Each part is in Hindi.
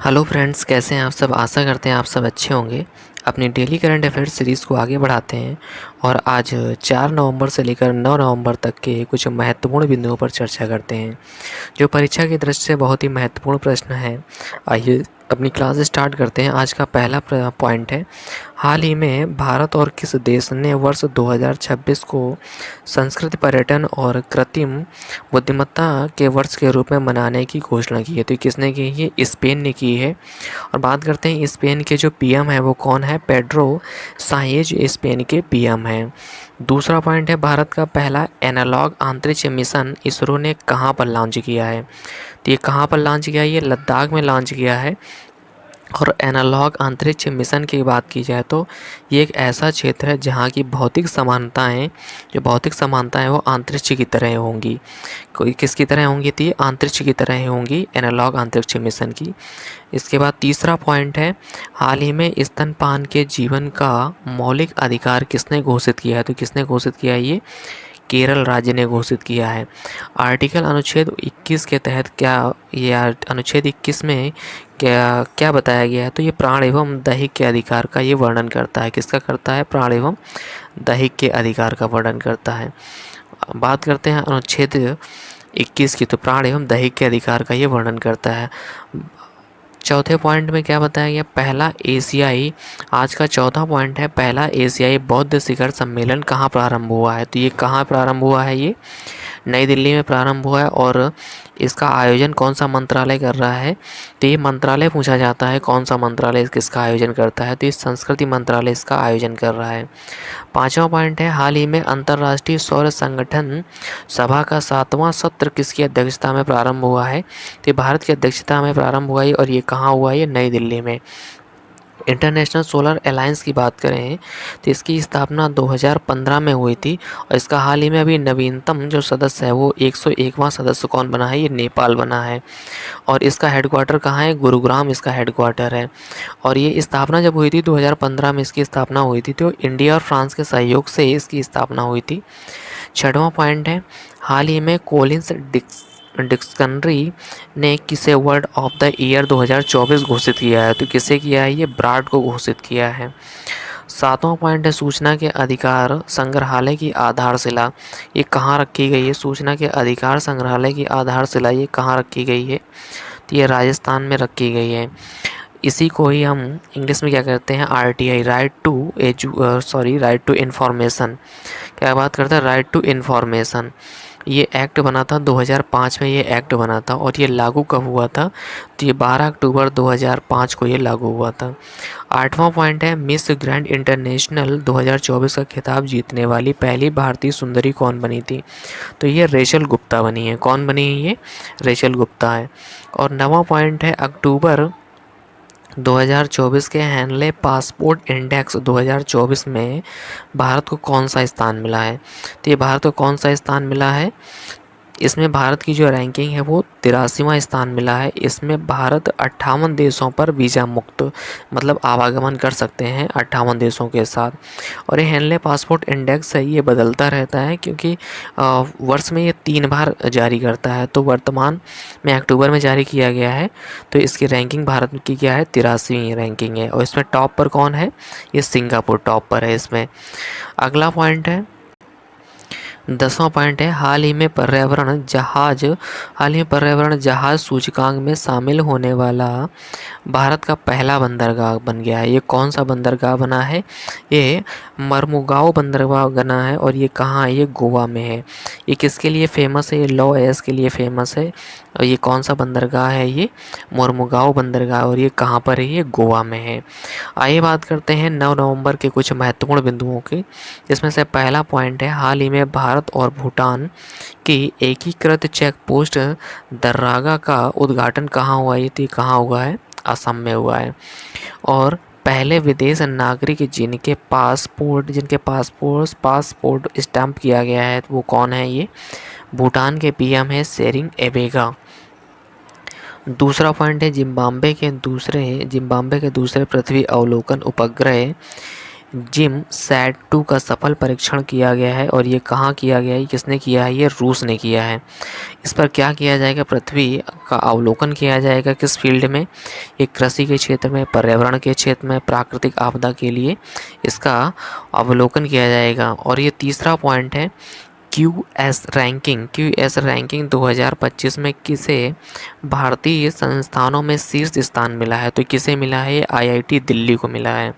हेलो फ्रेंड्स, कैसे हैं आप सब। आशा करते हैं आप सब अच्छे होंगे। अपनी डेली करंट अफेयर्स सीरीज़ को आगे बढ़ाते हैं और आज 4 नवंबर से लेकर 9 नवंबर तक के कुछ महत्वपूर्ण बिंदुओं पर चर्चा करते हैं जो परीक्षा की दृष्टि से बहुत ही महत्वपूर्ण प्रश्न है। आइए अपनी क्लास स्टार्ट करते हैं। आज का पहला पॉइंट है, हाल ही में भारत और किस देश ने वर्ष 2026 को संस्कृति पर्यटन और कृत्रिम बुद्धिमत्ता के वर्ष के रूप में मनाने की घोषणा की है। तो किसने की है? स्पेन ने की है। और बात करते हैं स्पेन के जो पीएम है वो कौन है? पेड्रो साइंचेज स्पेन के पीएम हैं। दूसरा पॉइंट है, भारत का पहला एनालॉग अंतरिक्ष मिशन इसरो ने कहाँ पर लॉन्च किया है? तो ये कहाँ पर लॉन्च किया है? ये लद्दाख में लॉन्च किया है। और एनालॉग अंतरिक्ष मिशन की बात की जाए तो ये एक ऐसा क्षेत्र है जहाँ की भौतिक समानताएं वो अंतरिक्ष की तरह होंगी। कोई किसकी तरह होंगी? थी अंतरिक्ष की तरह होंगी, एनालॉग अंतरिक्ष मिशन की। इसके बाद तीसरा पॉइंट है, हाल ही में स्तनपान के जीवन का मौलिक अधिकार किसने घोषित किया है? तो किसने घोषित किया है? ये केरल राज्य ने घोषित किया है। आर्टिकल अनुच्छेद 21 के तहत क्या ये अनुच्छेद 21 में क्या क्या बताया गया है? तो ये प्राण एवं दैहिक के अधिकार का ये वर्णन करता है। किसका करता है? प्राण एवं दैहिक के अधिकार का वर्णन करता है। बात करते हैं अनुच्छेद 21 की, तो प्राण एवं दैहिक के अधिकार का ये वर्णन करता है। चौथे पॉइंट में क्या बताया गया? पहला एशियाई, आज का चौथा पॉइंट है, पहला एशियाई बौद्ध शिखर सम्मेलन कहाँ प्रारंभ हुआ है? तो ये कहाँ प्रारंभ हुआ है? ये नई दिल्ली में प्रारंभ हुआ है। और इसका आयोजन कौन सा मंत्रालय कर रहा है? तो ये मंत्रालय पूछा जाता है कौन सा मंत्रालय किसका आयोजन करता है? तो ये संस्कृति मंत्रालय इसका आयोजन कर रहा है। पांचवा पॉइंट है, हाल ही में अंतर्राष्ट्रीय सौर संगठन सभा का 7वां सत्र किसकी अध्यक्षता में प्रारंभ हुआ है? तो ये भारत की अध्यक्षता में प्रारंभ हुआ है। और ये कहाँ हुआ है? ये नई दिल्ली में। इंटरनेशनल सोलर अलायंस की बात करें तो इसकी स्थापना 2015 में हुई थी। और इसका हाल ही में अभी नवीनतम जो सदस्य है वो 101वां सदस्य कौन बना है? ये नेपाल बना है। और इसका हेडक्वार्टर कहाँ है? गुरुग्राम इसका हेडक्वार्टर है। और ये स्थापना जब हुई थी 2015 में इसकी स्थापना हुई थी, तो इंडिया और फ्रांस के सहयोग से इसकी स्थापना हुई थी। छठवां पॉइंट है, हाल ही में कोलिंस डिक्शनरी ने किसे वर्ड ऑफ द ईयर 2024 घोषित किया है? तो किसे किया है? ये ब्राड को घोषित किया है। सातवां पॉइंट है, सूचना के अधिकार संग्रहालय की आधारशिला ये कहाँ रखी गई है? सूचना के अधिकार संग्रहालय की आधारशिला ये कहाँ रखी गई है? तो ये राजस्थान में रखी गई है। इसी को ही हम इंग्लिश में क्या कहते हैं? RTI, right to information. क्या बात करता है? Right to information. ये एक्ट बना था 2005 में, ये एक्ट बना था। और ये लागू कब हुआ था? तो ये 12 अक्टूबर 2005 को ये लागू हुआ था। आठवां पॉइंट है, मिस ग्रैंड इंटरनेशनल 2024 का खिताब जीतने वाली पहली भारतीय सुंदरी कौन बनी थी? तो ये रेचल गुप्ता बनी है। कौन बनी है? ये रेचल गुप्ता है। और नवां पॉइंट है, अक्टूबर 2024 के हैनले पासपोर्ट इंडेक्स 2024 में भारत को कौन सा स्थान मिला है? तो ये भारत को कौन सा स्थान मिला है? इसमें भारत की जो रैंकिंग है वो 83वां स्थान मिला है। इसमें भारत 58 देशों पर वीज़ा मुक्त मतलब आवागमन कर सकते हैं 58 देशों के साथ। और ये हेनले पासपोर्ट इंडेक्स है, ये बदलता रहता है क्योंकि वर्ष में ये 3 बार जारी करता है। तो वर्तमान में अक्टूबर में जारी किया गया है। तो इसकी रैंकिंग भारत की क्या है? 83वीं रैंकिंग है। और इसमें टॉप पर कौन है? ये सिंगापुर टॉप पर है इसमें। अगला पॉइंट है, 10वां पॉइंट है, हाल ही में पर्यावरण जहाज सूचकांक में शामिल होने वाला भारत का पहला बंदरगाह बन गया है। ये कौन सा बंदरगाह बना है? ये मर्मुगांव बंदरगाह बना है। और ये कहाँ है? ये गोवा में है। ये किसके लिए फेमस है? ये लॉ एस के लिए फेमस है। और ये कौन सा बंदरगाह है? ये मर्मुगांव बंदरगाह। और ये कहाँ पर है? ये गोवा में है। आइए बात करते हैं 9 नवंबर के कुछ महत्वपूर्ण बिंदुओं की, जिसमें से पहला पॉइंट है, हाल ही में भारत और भूटान की एकीकृत चेक पोस्ट दर्रागा का उद्घाटन कहाँ हुआ? ये तो कहाँ हुआ है? असम में हुआ है। और पहले विदेश नागरिक जिनके पासपोर्ट स्टैंप किया गया है वो कौन है? ये भूटान के पीएम है शेरिंग एबेगा। दूसरा पॉइंट है, जिम्बाब्वे के दूसरे पृथ्वी अवलोकन उपग्रह जिम सैट 2 का सफल परीक्षण किया गया है और ये कहाँ किया गया है, किसने किया है, ये रूस ने किया है। इस पर क्या किया जाएगा, पृथ्वी का अवलोकन किया जाएगा किस फील्ड में, ये कृषि के क्षेत्र में, पर्यावरण के क्षेत्र में, प्राकृतिक आपदा के लिए इसका अवलोकन किया जाएगा। और ये तीसरा पॉइंट है क्यूएस रैंकिंग 2025 में किसे भारतीय संस्थानों में शीर्ष स्थान मिला है, तो किसे मिला है, ये आईआईटी दिल्ली को मिला है।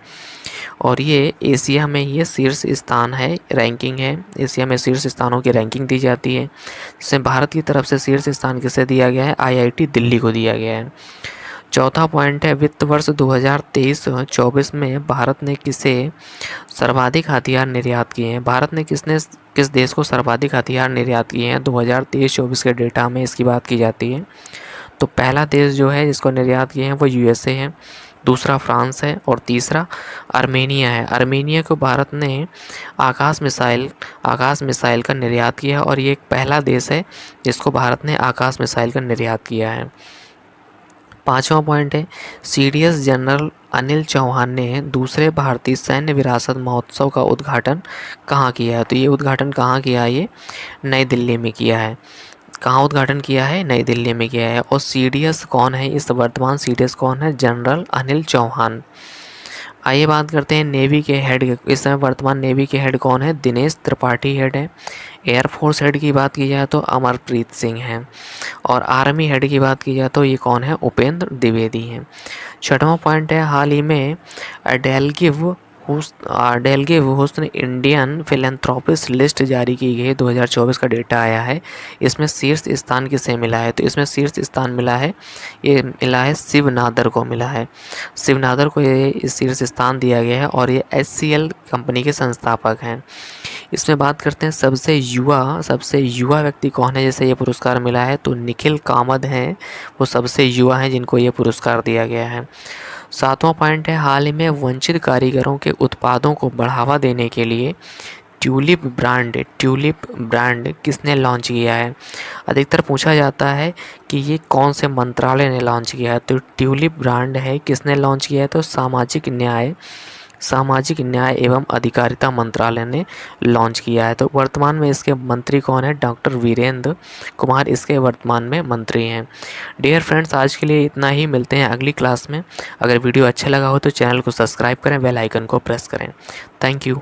और ये एशिया में ये शीर्ष स्थान है, रैंकिंग है, एशिया में शीर्ष स्थानों की रैंकिंग दी जाती है, जिसमें भारत की तरफ से शीर्ष स्थान किसे दिया गया है, आईआईटी दिल्ली को दिया गया है। चौथा पॉइंट है वित्त वर्ष 2023-24 में भारत ने किसे सर्वाधिक हथियार निर्यात किए हैं, भारत ने किस देश को सर्वाधिक हथियार निर्यात किए हैं 2023-24 के डेटा में इसकी बात की जाती है। तो पहला देश जो है जिसको निर्यात किए हैं वो यूएसए है, दूसरा फ्रांस है और तीसरा आर्मेनिया है। आर्मेनिया को भारत ने आकाश मिसाइल का निर्यात किया और ये एक पहला देश है जिसको भारत ने आकाश मिसाइल का निर्यात किया है। पांचवा पॉइंट है सीडीएस जनरल अनिल चौहान ने दूसरे भारतीय सैन्य विरासत महोत्सव का उद्घाटन कहाँ किया है, तो ये उद्घाटन कहाँ किया है, ये नई दिल्ली में किया है। कहाँ उद्घाटन किया है, नई दिल्ली में किया है। और सीडीएस कौन है, इस वर्तमान सीडीएस कौन है, जनरल अनिल चौहान। आइए बात करते हैं नेवी के हेड, इस समय वर्तमान नेवी के हेड कौन है, दिनेश त्रिपाठी हेड है। एयरफोर्स हेड की बात की जाए तो अमरप्रीत सिंह है और आर्मी हेड की बात की जाए तो ये कौन है, उपेंद्र द्विवेदी हैं। छठवां पॉइंट है हाल ही में डेलगिव हुस्न इंडियन फिलेंथ्रोपिस्ट लिस्ट जारी की गई, 2024 का डेटा आया है। इसमें शीर्ष स्थान किसे मिला है, तो इसमें शीर्ष स्थान मिला है, ये मिला है शिव नादर को मिला है। शिव नादर को ये शीर्ष स्थान दिया गया है और ये HCL कंपनी के संस्थापक हैं। इसमें बात करते हैं सबसे युवा व्यक्ति कौन है जिसे ये पुरस्कार मिला है, तो निखिल कामत हैं, वो सबसे युवा हैं जिनको ये पुरस्कार दिया गया है। सातवां पॉइंट है हाल ही में वंचित कारीगरों के उत्पादों को बढ़ावा देने के लिए ट्यूलिप ब्रांड किसने लॉन्च किया है। अधिकतर पूछा जाता है कि ये कौन से मंत्रालय ने लॉन्च किया है, तो ट्यूलिप ब्रांड है किसने लॉन्च किया है, तो सामाजिक न्याय एवं अधिकारिता मंत्रालय ने लॉन्च किया है। तो वर्तमान में इसके मंत्री कौन है, डॉक्टर वीरेंद्र कुमार इसके वर्तमान में मंत्री हैं। डियर फ्रेंड्स, आज के लिए इतना ही, मिलते हैं अगली क्लास में। अगर वीडियो अच्छा लगा हो तो चैनल को सब्सक्राइब करें, बेल आइकन को प्रेस करें। Thank you.